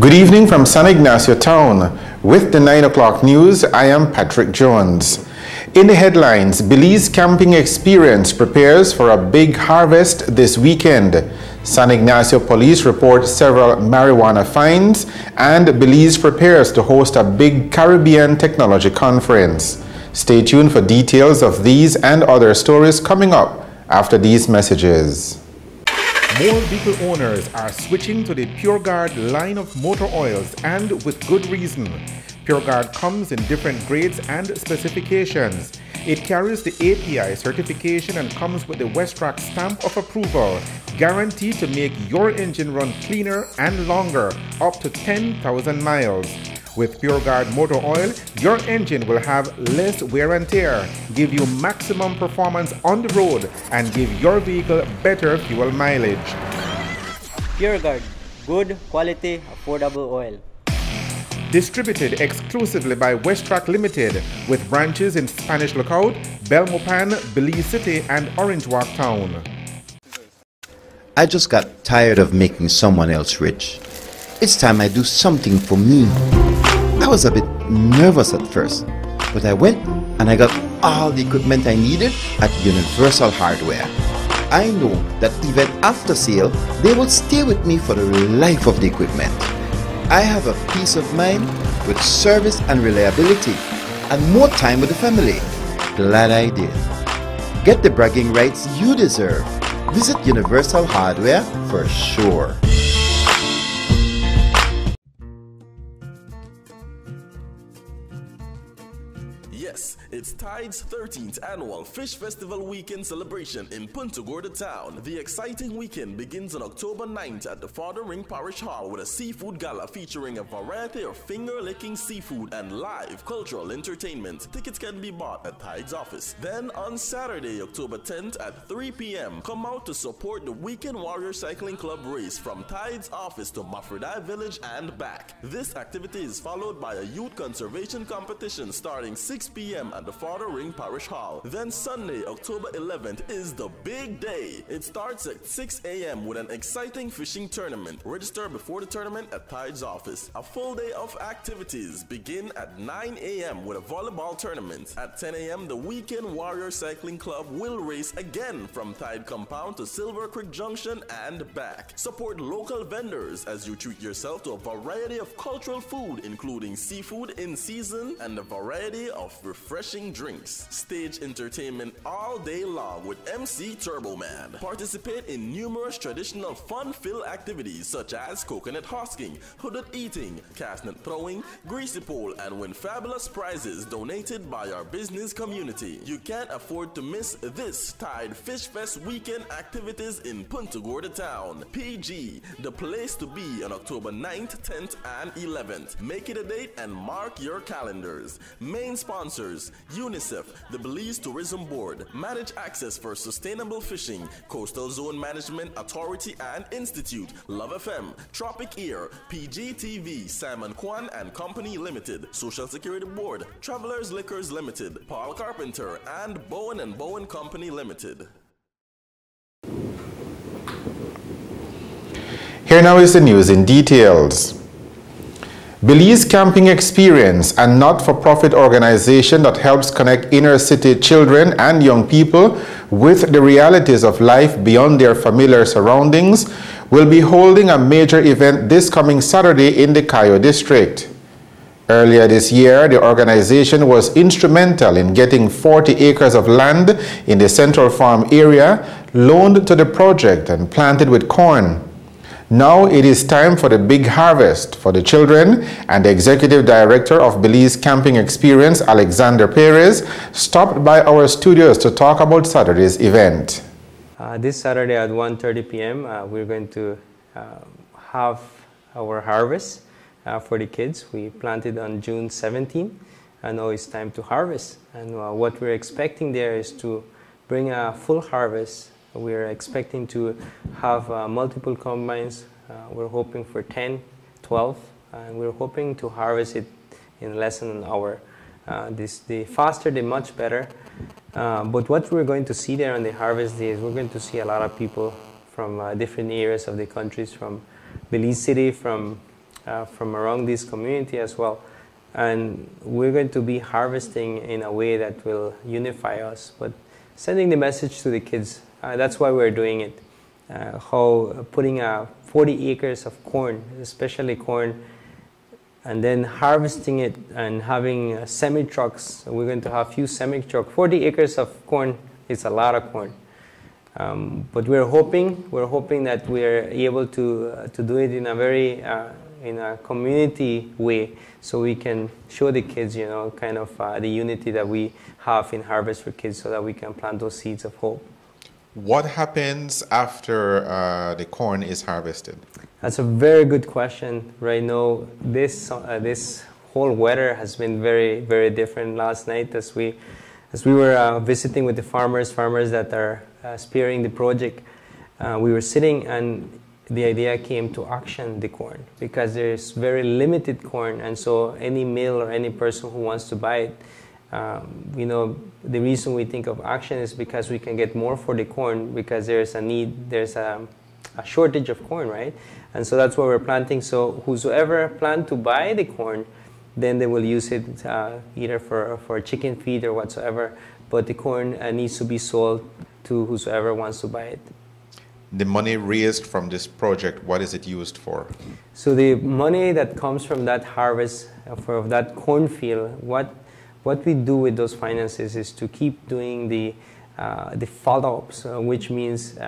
Good evening from San Ignacio Town. With the 9 o'clock news, I am Patrick Jones. In the headlines, Belize Camping Experience prepares for a big harvest this weekend. San Ignacio Police report several marijuana finds, and Belize prepares to host a big Caribbean technology conference. Stay tuned for details of these and other stories coming up after these messages. More vehicle owners are switching to the PureGuard line of motor oils, and with good reason. PureGuard comes in different grades and specifications. It carries the API certification and comes with the Westrack stamp of approval, guaranteed to make your engine run cleaner and longer, up to 10,000 miles. With PureGuard motor oil, your engine will have less wear and tear, give you maximum performance on the road, and give your vehicle better fuel mileage. PureGuard, good quality, affordable oil. Distributed exclusively by Westrack Limited, with branches in Spanish Lookout, Belmopan, Belize City, and Orange Walk Town. I just got tired of making someone else rich. It's time I do something for me. I was a bit nervous at first, but I went and I got all the equipment I needed at Universal Hardware. I know that even after sale, they will stay with me for the life of the equipment. I have a peace of mind with service and reliability, and more time with the family. Glad I did. Get the bragging rights you deserve. Visit Universal Hardware for sure. Yes, it's Tide's 13th annual Fish Festival Weekend celebration in Punta Gorda Town. The exciting weekend begins on October 9th at the Father Ring Parish Hall with a seafood gala featuring a variety of finger-licking seafood and live cultural entertainment. Tickets can be bought at Tide's office. Then on Saturday, October 10th at 3 p.m., come out to support the Weekend Warrior Cycling Club race from Tide's office to Mafredai Village and back. This activity is followed by a youth conservation competition starting 6 p.m. at the Father Ring Parish Hall. Then Sunday, October 11th is the big day. It starts at 6 a.m. with an exciting fishing tournament. Register before the tournament at Tide's office. A full day of activities begin at 9 a.m. with a volleyball tournament. At 10 a.m. the Weekend Warrior Cycling Club will race again from Tide Compound to Silver Creek Junction and back. Support local vendors as you treat yourself to a variety of cultural food, including seafood in season and a variety of refreshing drinks. Stage entertainment all day long with MC Turbo Man. Participate in numerous traditional fun-filled activities such as coconut husking, hooded eating, cast net throwing, greasy pole, and win fabulous prizes donated by our business community. You can't afford to miss this Tide Fish Fest weekend activities in Punta Gorda Town. PG, the place to be on October 9th, 10th, and 11th. Make it a date and mark your calendars. Main sponsors: UNICEF, the Belize Tourism Board, Manage Access for Sustainable Fishing, Coastal Zone Management Authority and Institute, Love FM, Tropic Ear, PGTV, Simon Kwan and Company Limited, Social Security Board, Travelers Liquors Limited, Paul Carpenter, and Bowen & Bowen Company Limited. Here now is the news in details. Belize Camping Experience, a not-for-profit organization that helps connect inner-city children and young people with the realities of life beyond their familiar surroundings, will be holding a major event this coming Saturday in the Cayo district. Earlier this year, the organization was instrumental in getting 40 acres of land in the Central Farm area loaned to the project and planted with corn. Now it is time for the big harvest for the children, and the executive director of Belize Camping Experience, Alexander Perez, stopped by our studios to talk about Saturday's event. This Saturday at 1:30 p.m. We're going to have our harvest for the kids. We planted on June 17, and now it's time to harvest. And what we're expecting there is to bring a full harvest. We're expecting to have multiple combines. We're hoping for 10, 12, and we're hoping to harvest it in less than an hour. The faster, the much better. But what we're going to see there on the harvest day is we're going to see a lot of people from different areas of the countries, from Belize City, from from around this community as well. And we're going to be harvesting in a way that will unify us, but sending the message to the kids. That's why we're doing it. How putting 40 acres of corn, especially corn, and then harvesting it and having semi-trucks. We're going to have few semi-trucks. 40 acres of corn is a lot of corn. But we're hoping that we're able to do it in a very in a community way, so we can show the kids, you know, kind of the unity that we have in Harvest for Kids, so that we can plant those seeds of hope. What happens after the corn is harvested? That's a very good question. Right now, this whole weather has been very, very different. Last night, as we were visiting with the farmers that are spearheading the project, we were sitting, and the idea came to auction the corn, because there's very limited corn, and so any mill or any person who wants to buy it, you know, the reason we think of auction is because we can get more for the corn, because there's a need, there's a shortage of corn, right? And so that's why we're planting. So whosoever plan to buy the corn, then they will use it either for chicken feed or whatsoever, but the corn needs to be sold to whosoever wants to buy it. The money raised from this project, what is it used for? So the money that comes from that harvest, for that cornfield, what we do with those finances is to keep doing the follow-ups, which means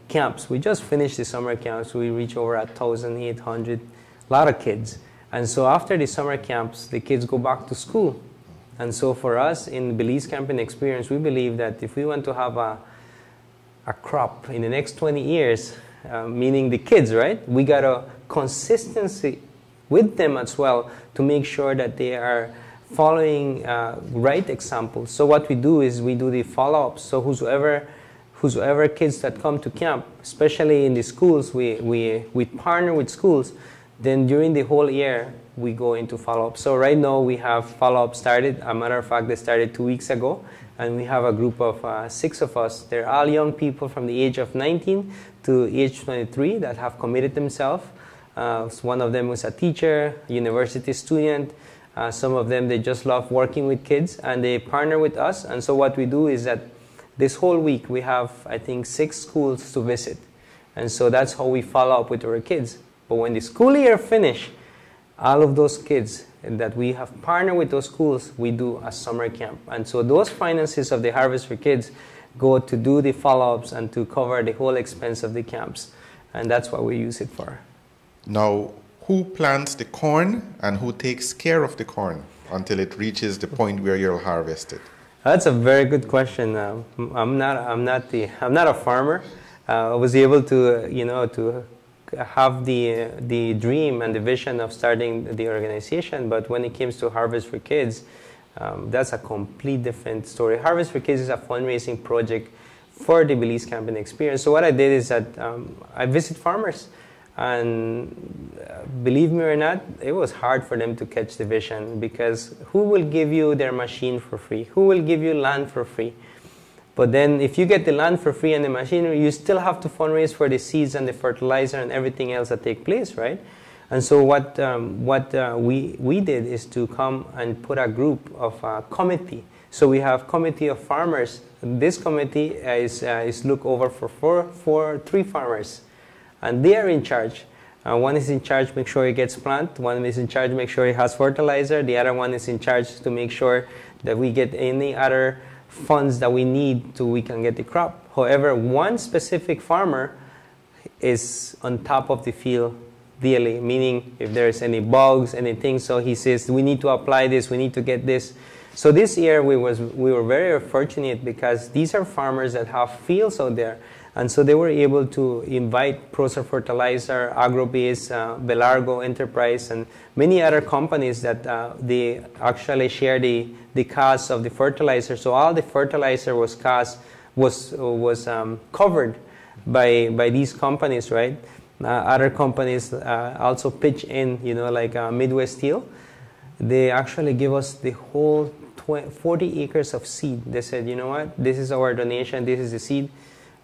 camps. We just finished the summer camps. We reached over 1,800, a lot of kids. And so after the summer camps, the kids go back to school. And so for us in Belize Camping Experience, we believe that if we want to have a crop in the next 20 years, meaning the kids, right? We got a consistency with them as well to make sure that they are following right examples. So what we do is we do the follow-ups. So whosoever kids that come to camp, especially in the schools, we partner with schools. Then during the whole year, we go into follow-up. So right now we have follow-up started. A matter of fact, they started 2 weeks ago. And we have a group of 6 of us. They're all young people from the age of 19 to age 23 that have committed themselves. One of them was a teacher, a university student. Some of them, they just love working with kids, and they partner with us. And so what we do is that this whole week we have, I think, 6 schools to visit. And so that's how we follow up with our kids. But when the school year finishes, all of those kids that we have partnered with those schools, we do a summer camp. And so those finances of the Harvest for Kids go to do the follow-ups and to cover the whole expense of the camps. And that's what we use it for. Now, who plants the corn and who takes care of the corn until it reaches the point where you'll harvest it? That's a very good question. I'm not a farmer. I was able to, you know, to have the dream and the vision of starting the organization, but when it comes to Harvest for Kids, that's a complete different story. Harvest for Kids is a fundraising project for the Belize Camping Experience. So what I did is that I visit farmers, and believe me or not, it was hard for them to catch the vision, because who will give you their machine for free? Who will give you land for free? But then if you get the land for free and the machinery, you still have to fundraise for the seeds and the fertilizer and everything else that take place, right? And so what we did is to come and put a group of committee. So we have committee of farmers. This committee is look over for 3 farmers, and they are in charge. One is in charge, make sure he gets plant. One is in charge, make sure he has fertilizer. The other one is in charge to make sure that we get any other funds that we need so we can get the crop. However, one specific farmer is on top of the field daily, meaning if there's any bugs, anything, so he says, we need to apply this, we need to get this. So this year we were very fortunate, because these are farmers that have fields out there. And so they were able to invite Procer Fertilizer, Agrobase, Belargo Enterprise, and many other companies that they actually share the cost of the fertilizer. So all the fertilizer was covered by these companies, right? Other companies also pitch in, you know, like Midwest Steel. They actually give us the whole 40 acres of seed. They said, you know what, this is our donation, this is the seed.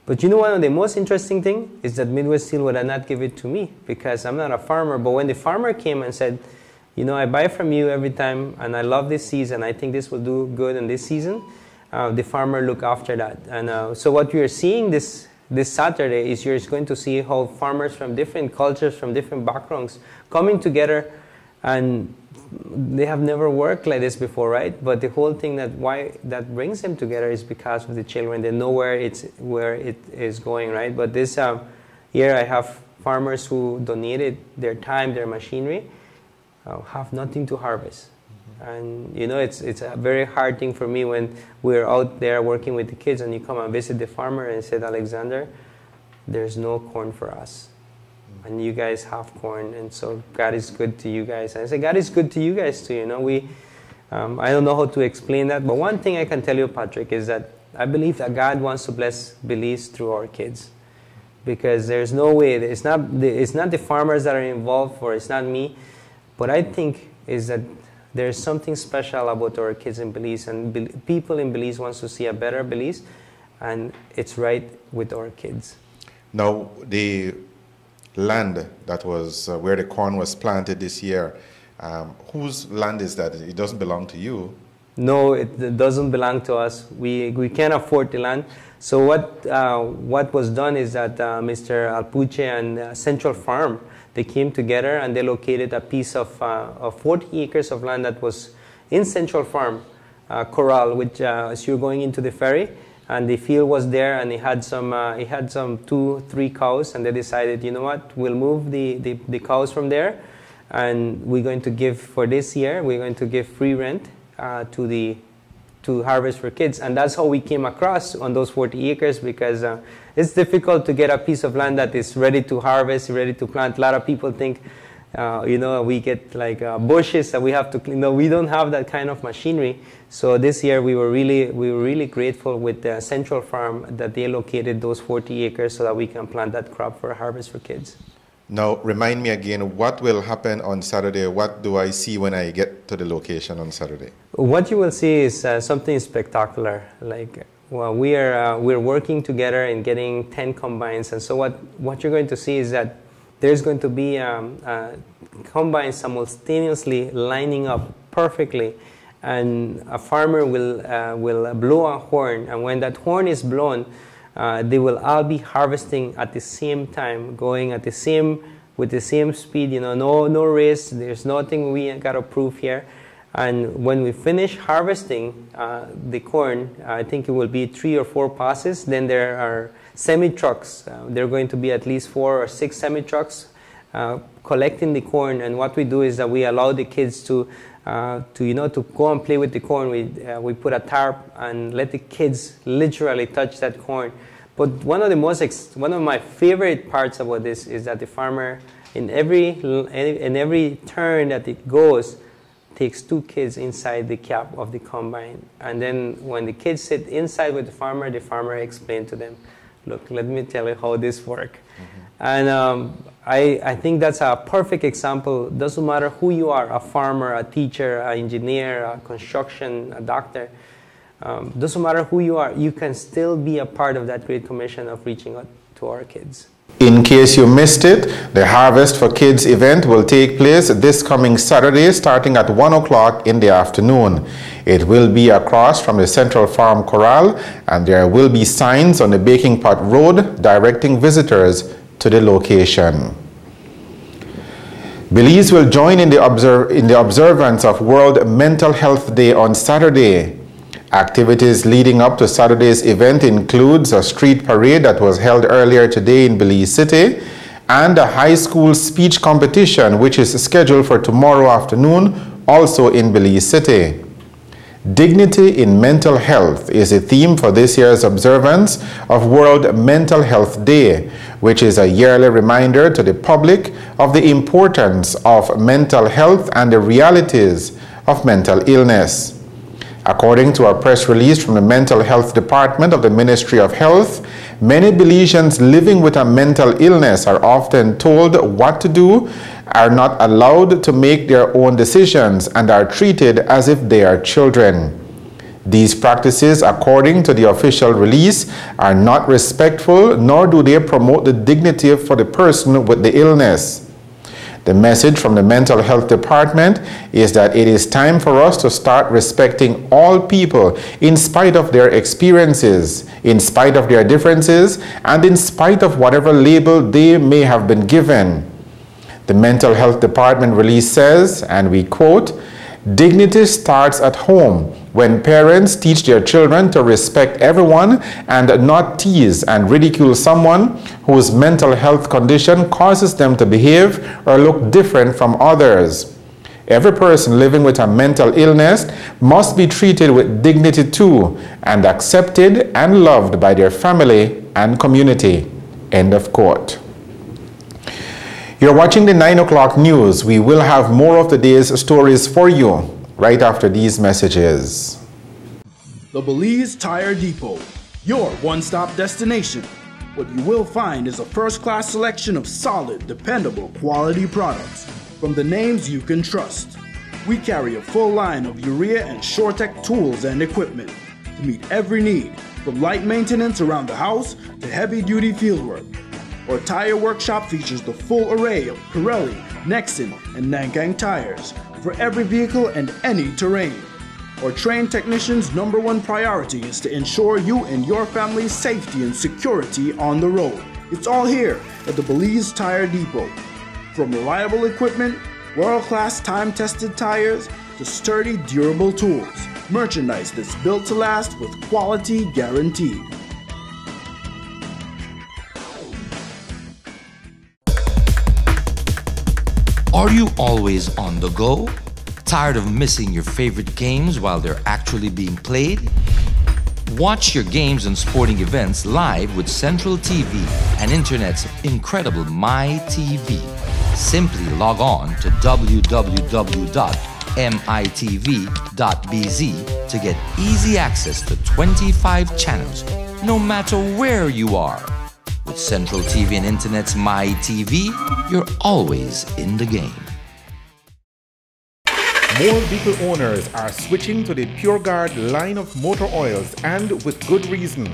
But you know, one of the most interesting things is that Midwest Steel would not give it to me because I'm not a farmer. But when the farmer came and said, you know, I buy from you every time and I love this season, I think this will do good in this season, the farmer looked after that. And so what you're seeing this Saturday is you're going to see how farmers from different cultures, from different backgrounds, coming together, and they have never worked like this before, right? But the whole thing that brings them together is because of the children. They know where it is going, right? But this year I have farmers who donated their time, their machinery, have nothing to harvest. And you know, it's a very hard thing for me when we're out there working with the kids and you come and visit the farmer and said, Alexander, there's no corn for us. And you guys have corn, and so God is good to you guys. And I say, God is good to you guys too. You know, I don't know how to explain that, but one thing I can tell you, Patrick, is that I believe that God wants to bless Belize through our kids, because there's no way. It's not the farmers that are involved, or it's not me, but I think is that there's something special about our kids in Belize, and people in Belize wants to see a better Belize, and it's right with our kids. Now, the land that was where the corn was planted this year, whose land is that? It doesn't belong to you. No, it doesn't belong to us. We can't afford the land. So what was done is that Mr. Alpuche and Central Farm, they came together and they located a piece of 40 acres of land that was in Central Farm, Corral, which as you're going into the ferry, and the field was there, and he had some 2-3 cows, and they decided, you know what, we'll move the cows from there, and we're going to give, for this year, we're going to give free rent to Harvest for Kids. And that's how we came across on those 40 acres, because it's difficult to get a piece of land that is ready to harvest, ready to plant. A lot of people think, you know, we get like bushes that we have to clean. No, we don't have that kind of machinery. So this year we were really grateful with the Central Farm that they located those 40 acres so that we can plant that crop for Harvest for Kids. Now, remind me again, what will happen on Saturday? What do I see when I get to the location on Saturday? What you will see is something spectacular. Like, well, we're working together and getting 10 combines. And so what you're going to see is that there's going to be combines simultaneously lining up perfectly. And a farmer will blow a horn. And when that horn is blown, they will all be harvesting at the same time, going at with the same speed. You know, no race. There's nothing we got to prove here. And when we finish harvesting the corn, I think it will be 3 or 4 passes. Then there are semi-trucks. There are going to be at least 4 or 6 semi-trucks collecting the corn. And what we do is that we allow the kids to go and play with the corn. We put a tarp and let the kids literally touch that corn. But one of my favorite parts about this is that the farmer, in every turn that it goes, takes 2 kids inside the cab of the combine. And then when the kids sit inside with the farmer explains to them, look, let me tell you how this works. And I think that's a perfect example. Doesn't matter who you are, a farmer, a teacher, an engineer, a construction, a doctor. Doesn't matter who you are, you can still be a part of that Great Commission of reaching out to our kids. In case you missed it, the Harvest for Kids event will take place this coming Saturday starting at 1 o'clock in the afternoon. It will be across from the Central Farm Corral, and there will be signs on the Baking Pot Road directing visitors to the location. Belize will join in the observance of World Mental Health Day on Saturday. Activities leading up to Saturday's event includes a street parade that was held earlier today in Belize City and a high school speech competition which is scheduled for tomorrow afternoon also in Belize City. Dignity in mental health is a theme for this year's observance of World Mental Health Day, which is a yearly reminder to the public of the importance of mental health and the realities of mental illness. According to a press release from the Mental Health Department of the Ministry of Health, many Belizeans living with a mental illness are often told what to do, are not allowed to make their own decisions, and are treated as if they are children. These practices, according to the official release, are not respectful, nor do they promote the dignity for the person with the illness. The message from the Mental Health Department is that it is time for us to start respecting all people in spite of their experiences, in spite of their differences, and in spite of whatever label they may have been given. The Mental Health Department release says, and we quote, "Dignity starts at home when parents teach their children to respect everyone and not tease and ridicule someone whose mental health condition causes them to behave or look different from others. Every person living with a mental illness must be treated with dignity too and accepted and loved by their family and community." End of quote. You're watching the 9 o'clock news. We will have more of the day's stories for you right after these messages. The Belize Tire Depot, your one-stop destination. What you will find is a first-class selection of solid, dependable, quality products from the names you can trust. We carry a full line of urea and SureTech tools and equipment to meet every need, from light maintenance around the house to heavy-duty fieldwork. Our tire workshop features the full array of Pirelli, Nexen, and Nankang tires for every vehicle and any terrain. Our trained technicians' #1 priority is to ensure you and your family's safety and security on the road. It's all here at the Belize Tire Depot. From reliable equipment, world-class time-tested tires, to sturdy, durable tools. Merchandise that's built to last with quality guaranteed. Are you always on the go? Tired of missing your favorite games while they're actually being played? Watch your games and sporting events live with Central TV and Internet's incredible MyTV. Simply log on to www.mitv.bz to get easy access to 25 channels, no matter where you are. With Central TV and Internet's MyTV, you're always in the game. More vehicle owners are switching to the PureGuard line of motor oils, and with good reason.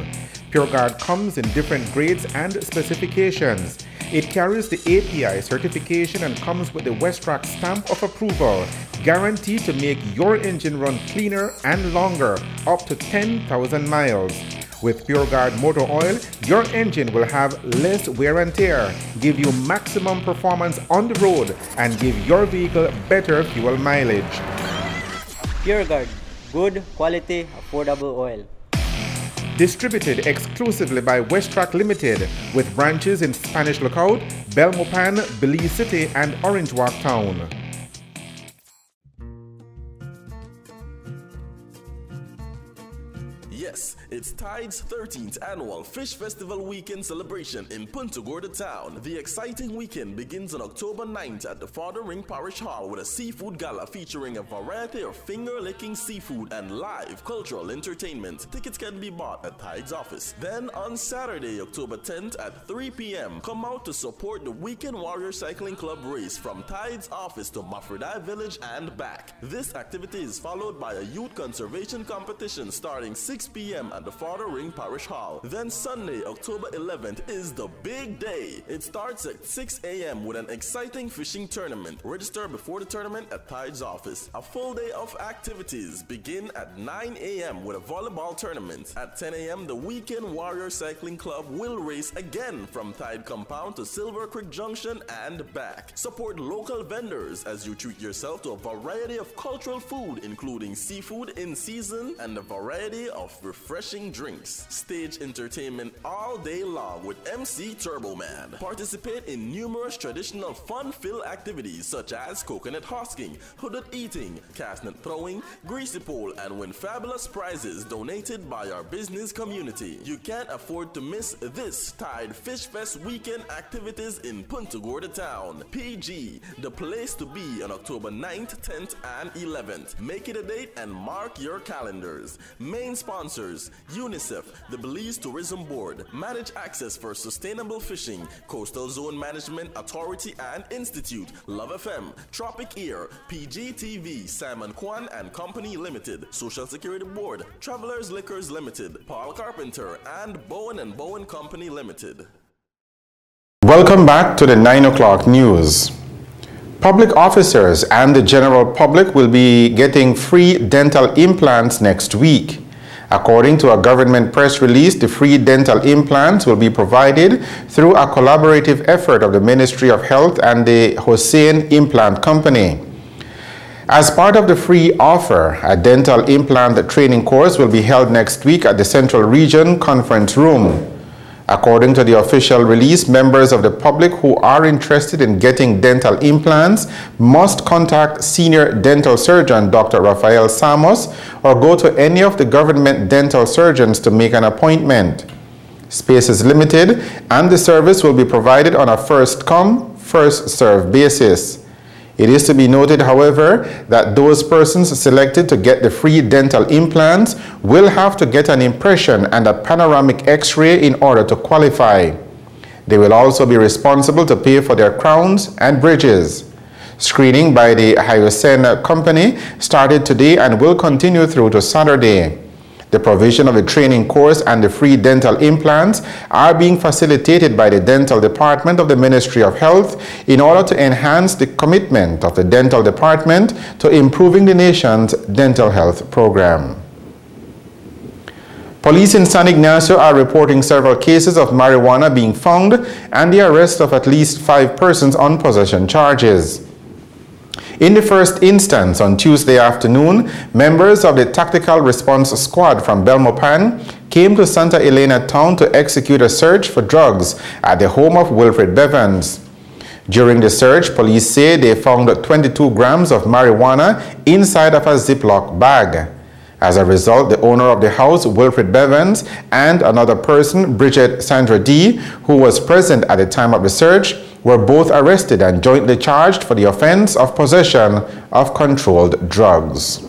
PureGuard comes in different grades and specifications. It carries the API certification and comes with the Westrack stamp of approval, guaranteed to make your engine run cleaner and longer, up to 10,000 miles. With PureGuard motor oil, your engine will have less wear and tear, give you maximum performance on the road, and give your vehicle better fuel mileage. PureGuard, good quality, affordable oil. Distributed exclusively by Westrack Limited, with branches in Spanish Lookout, Belmopan, Belize City, and Orange Walk Town. Yes, it's Tide's 13th annual Fish Festival Weekend celebration in Punta Gorda Town. The exciting weekend begins on October 9th at the Father Ring Parish Hall with a seafood gala featuring a variety of finger-licking seafood and live cultural entertainment. Tickets can be bought at Tide's office. Then on Saturday, October 10th at 3 p.m., come out to support the Weekend Warrior Cycling Club race from Tide's office to Mafredai Village and back. This activity is followed by a youth conservation competition starting 6 p.m. at the Father Ring Parish Hall. Then Sunday, October 11th is the big day. It starts at 6 a.m. with an exciting fishing tournament. Register before the tournament at Tide's office. A full day of activities begin at 9 a.m. with a volleyball tournament. At 10 a.m. the Weekend Warrior Cycling Club will race again from Tide Compound to Silver Creek Junction and back. Support local vendors as you treat yourself to a variety of cultural food, including seafood in season and a variety of refreshing drinks. Stage entertainment all day long with MC Turbo Man. Participate in numerous traditional fun-filled activities such as coconut husking, hooded eating, castnet throwing, greasy pole, and win fabulous prizes donated by our business community. You can't afford to miss this Tide Fish Fest weekend activities in Punta Gorda Town. PG, the place to be on October 9th, 10th, and 11th. Make it a date and mark your calendars. Main sponsors: UNICEF, the Belize Tourism Board, Manage Access for Sustainable Fishing, Coastal Zone Management Authority and Institute, Love FM, Tropic Ear, PGTV, Simon Kwan and Company Limited, Social Security Board, Travelers Liquors Limited, Paul Carpenter, and Bowen & Bowen Company Limited. Welcome back to the 9 o'clock news. Public officers and the general public will be getting free dental implants next week. According to a government press release, the free dental implants will be provided through a collaborative effort of the Ministry of Health and the Hussein Implant Company. As part of the free offer, a dental implant training course will be held next week at the Central Region Conference Room. According to the official release, members of the public who are interested in getting dental implants must contact Senior Dental Surgeon Dr. Rafael Samos or go to any of the government dental surgeons to make an appointment. Space is limited and the service will be provided on a first-come, first-served basis. It is to be noted, however, that those persons selected to get the free dental implants will have to get an impression and a panoramic x-ray in order to qualify. They will also be responsible to pay for their crowns and bridges. Screening by the Hussein Company started today and will continue through to Saturday. The provision of the training course and the free dental implants are being facilitated by the Dental Department of the Ministry of Health in order to enhance the commitment of the Dental Department to improving the nation's dental health program. Police in San Ignacio are reporting several cases of marijuana being found and the arrest of at least 5 persons on possession charges. In the first instance, on Tuesday afternoon, members of the Tactical Response Squad from Belmopan came to Santa Elena town to execute a search for drugs at the home of Wilfred Bevans. During the search, police say they found 22 grams of marijuana inside of a Ziploc bag. As a result, the owner of the house, Wilfred Bevans, and another person, Bridget Sandra D., who was present at the time of the search, were both arrested and jointly charged for the offense of possession of controlled drugs.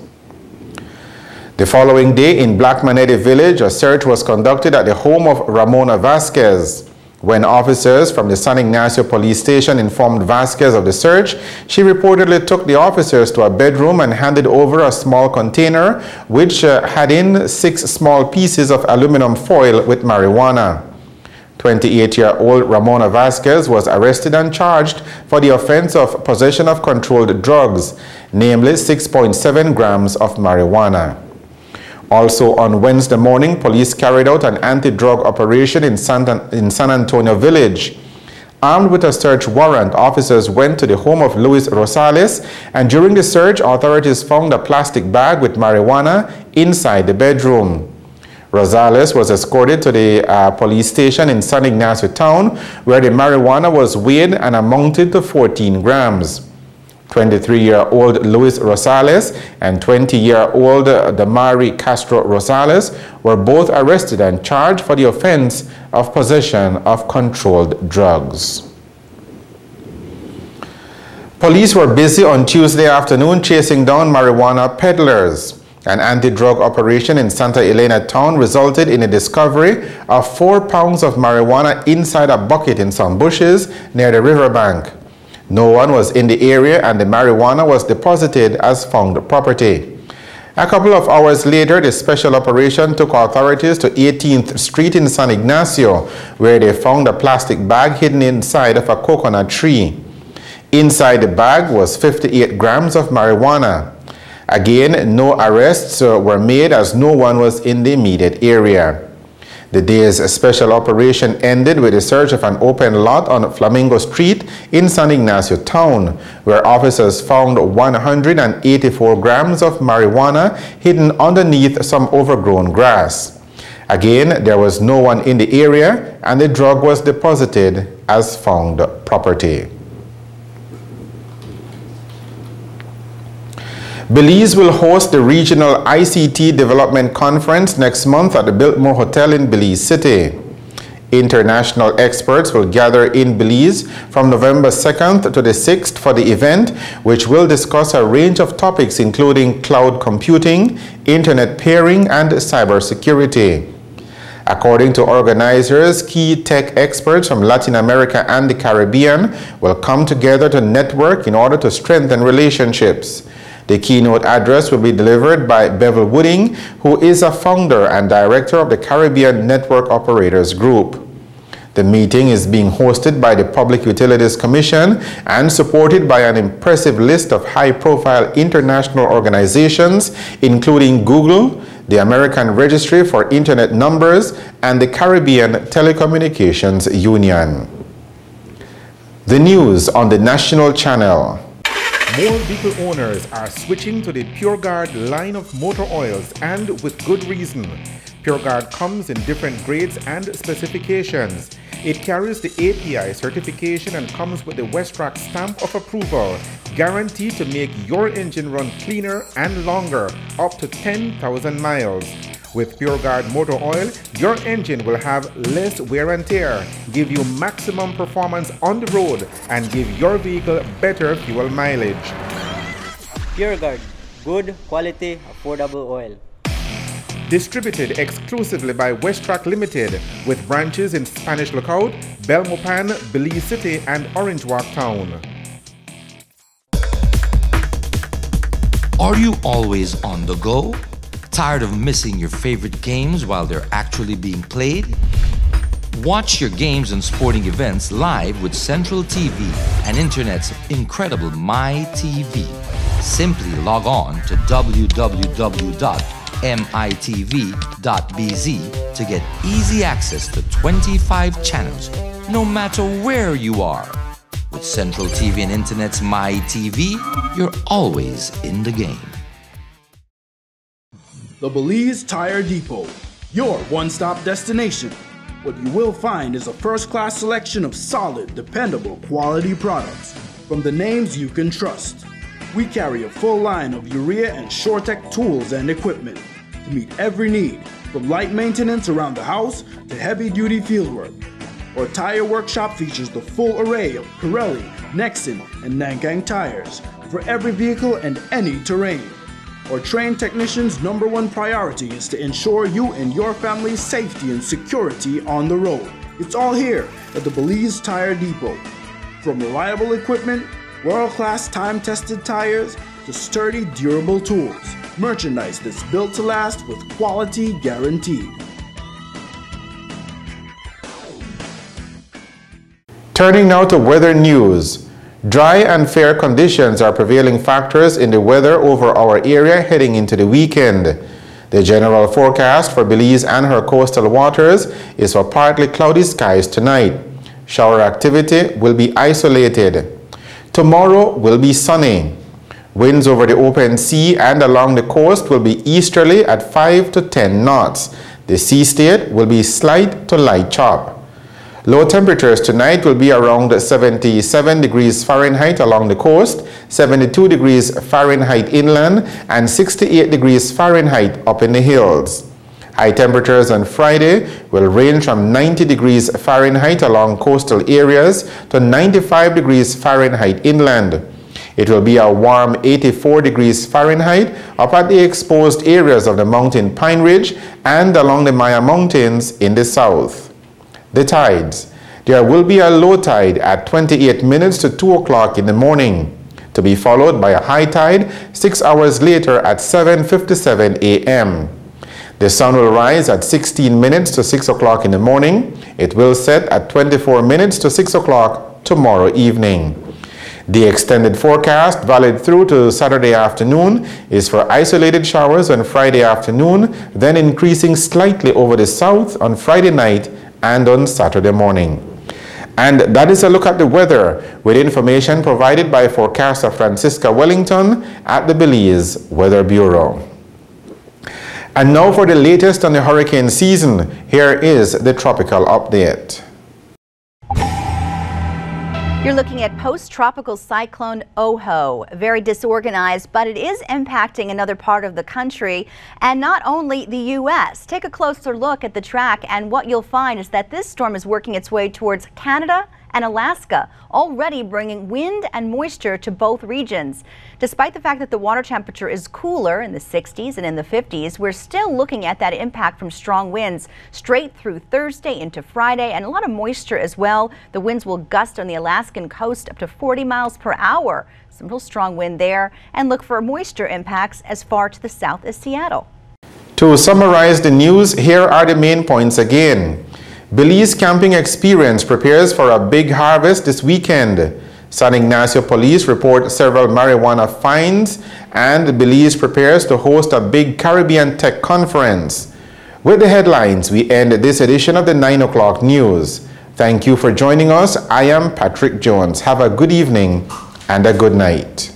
The following day in Black Manede village, a search was conducted at the home of Ramona Vasquez. When officers from the San Ignacio police station informed Vasquez of the search, she reportedly took the officers to a bedroom and handed over a small container which had in 6 small pieces of aluminum foil with marijuana. 28-year-old Ramona Vasquez was arrested and charged for the offense of possession of controlled drugs, namely 6.7 grams of marijuana. Also on Wednesday morning, police carried out an anti-drug operation in San Antonio Village. Armed with a search warrant, officers went to the home of Luis Rosales, and during the search, authorities found a plastic bag with marijuana inside the bedroom. Rosales was escorted to the police station in San Ignacio town, where the marijuana was weighed and amounted to 14 grams. 23-year-old Luis Rosales and 20-year-old Damari Castro Rosales were both arrested and charged for the offense of possession of controlled drugs. Police were busy on Tuesday afternoon chasing down marijuana peddlers. An anti-drug operation in Santa Elena town resulted in a discovery of 4 pounds of marijuana inside a bucket in some bushes near the riverbank. No one was in the area and the marijuana was deposited as found property. A couple of hours later, the special operation took authorities to 18th Street in San Ignacio, where they found a plastic bag hidden inside of a coconut tree. Inside the bag was 58 grams of marijuana. Again, no arrests were made as no one was in the immediate area. The day's special operation ended with a search of an open lot on Flamingo Street in San Ignacio town, where officers found 184 grams of marijuana hidden underneath some overgrown grass. Again, there was no one in the area and the drug was deposited as found property. Belize will host the Regional ICT Development Conference next month at the Biltmore Hotel in Belize City. International experts will gather in Belize from November 2nd to the 6th for the event, which will discuss a range of topics including cloud computing, internet peering, and cybersecurity. According to organizers, key tech experts from Latin America and the Caribbean will come together to network in order to strengthen relationships. The keynote address will be delivered by Bevel Wooding, who is a founder and director of the Caribbean Network Operators Group. The meeting is being hosted by the Public Utilities Commission and supported by an impressive list of high-profile international organizations, including Google, the American Registry for Internet Numbers, and the Caribbean Telecommunications Union. The news on the National Channel. More vehicle owners are switching to the PureGuard line of motor oils, and with good reason. PureGuard comes in different grades and specifications. It carries the API certification and comes with the Westrack stamp of approval, guaranteed to make your engine run cleaner and longer, up to 10,000 miles. With PureGuard motor oil, your engine will have less wear and tear, give you maximum performance on the road, and give your vehicle better fuel mileage. PureGuard, good quality, affordable oil. Distributed exclusively by Westrack Limited, with branches in Spanish Lookout, Belmopan, Belize City, and Orange Walk Town. Are you always on the go? Tired of missing your favorite games while they're actually being played? Watch your games and sporting events live with Central TV and Internet's incredible MyTV. Simply log on to www.mitv.bz to get easy access to 25 channels, no matter where you are. With Central TV and Internet's MyTV, you're always in the game. The Belize Tire Depot, your one-stop destination. What you will find is a first-class selection of solid, dependable, quality products from the names you can trust. We carry a full line of urea and SureTech tools and equipment to meet every need, from light maintenance around the house to heavy-duty fieldwork. Our tire workshop features the full array of Pirelli, Nexen, and Nankang tires for every vehicle and any terrain. Our trained technicians' #1 priority is to ensure you and your family's safety and security on the road. It's all here at the Belize Tire Depot. From reliable equipment, world-class time-tested tires, to sturdy, durable tools. Merchandise that's built to last with quality guaranteed. Turning now to weather news. Dry and fair conditions are prevailing factors in the weather over our area heading into the weekend. The general forecast for Belize and her coastal waters is for partly cloudy skies tonight. Shower activity will be isolated. Tomorrow will be sunny. Winds over the open sea and along the coast will be easterly at 5 to 10 knots. The sea state will be slight to light chop. Low temperatures tonight will be around 77 degrees Fahrenheit along the coast, 72 degrees Fahrenheit inland, and 68 degrees Fahrenheit up in the hills. High temperatures on Friday will range from 90 degrees Fahrenheit along coastal areas to 95 degrees Fahrenheit inland. It will be a warm 84 degrees Fahrenheit up at the exposed areas of the mountain Pine Ridge and along the Maya Mountains in the south. The tides. There will be a low tide at 28 minutes to 2 o'clock in the morning, to be followed by a high tide 6 hours later at 7:57 a.m. The sun will rise at 16 minutes to 6 o'clock in the morning. It will set at 24 minutes to 6 o'clock tomorrow evening. The extended forecast, valid through to Saturday afternoon, is for isolated showers on Friday afternoon, then increasing slightly over the south on Friday night and on Saturday morning. And that is a look at the weather, with information provided by forecaster Francisca Wellington at the Belize Weather Bureau. And now for the latest on the hurricane season, here is the tropical update. You're looking at post-tropical cyclone Oho. Very disorganized, but it is impacting another part of the country and not only the U.S. Take a closer look at the track, and what you'll find is that this storm is working its way towards Canada and Alaska, already bringing wind and moisture to both regions. Despite the fact that the water temperature is cooler in the 60s and in the 50s, we're still looking at that impact from strong winds straight through Thursday into Friday, and a lot of moisture as well. The winds will gust on the Alaskan coast up to 40 miles per hour. Some real strong wind there, and look for moisture impacts as far to the south as Seattle. To summarize the news, here are the main points again. Belize Camping Experience prepares for a big harvest this weekend. San Ignacio Police report several marijuana finds, and Belize prepares to host a big Caribbean Tech Conference. With the headlines, we end this edition of the 9 o'clock news. Thank you for joining us. I am Patrick Jones. Have a good evening and a good night.